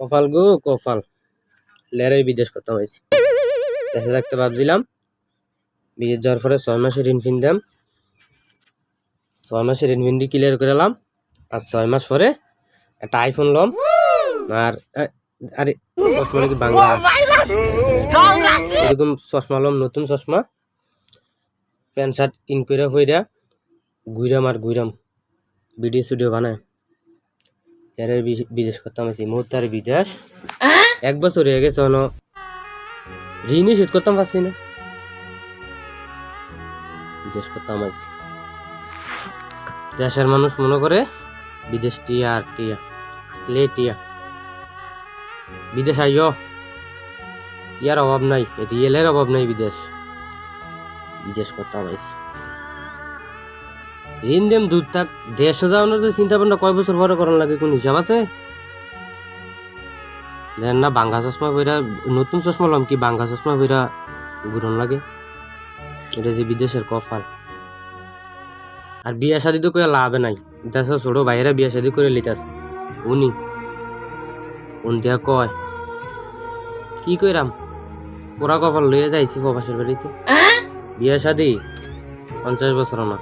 কপাল গো কপাল, লেরে বিদেশ করতে হয়েছে। দেশে থাকতে ভাবছিলাম বিদেশ যাওয়ার পরে 6 মাসের ঋণ ফিনদাম, 6 মাসের ঋণ ফিন্দি ক্লিয়ার করে এলাম। আর 6 মাস পরে একটা আইফোন লম। আর আরে চশমা কি বাংলা এরকম চশমা লম, নতুন চশমা, প্যান্ট শার্ট ইন করে হইরা ঘুরাম ভিডিও স্টুডিও বানায়। এর বিদেশ করতাম আছি মুহূর্তে বিদেশ 1 বছর হয়ে গেছে, ঋণই শোধ করতাম পারছি না। বিদেশ করতাম আছি। দেশের মানুষ মনে করে বিদেশ টিয়া আর টিয়া আটলে টিয়া, বিদেশ আইও টিয়ার অভাব নাই, রিয়েলের অভাব নাই। বিদেশ করতাম আইছি। ঋণ দেম দূর থাক, দেশে যাওয়ানোর তো চিন্তা ভাবনা কয় বছর পরে করার লাগে কোন হিসাব আছে? জানেন না বাঙ্গা চশমা বইরা, নতুন চশমা লম কি বাঙ্গা চশমা বইরা ঘুরন লাগে। এটা যে বিদেশের কপাল। আর বিয়া শাদি তো করে লাভ নাই, দেশের ছোট ভাইয়েরা বিয়া শাদি করে লিতাছে, উনি দিয়া কয় কি কইরাম, ওরা কপাল লইয়া যাইছি প্রবাসের বাড়িতে। বিয়া শাদি 50 বছর না।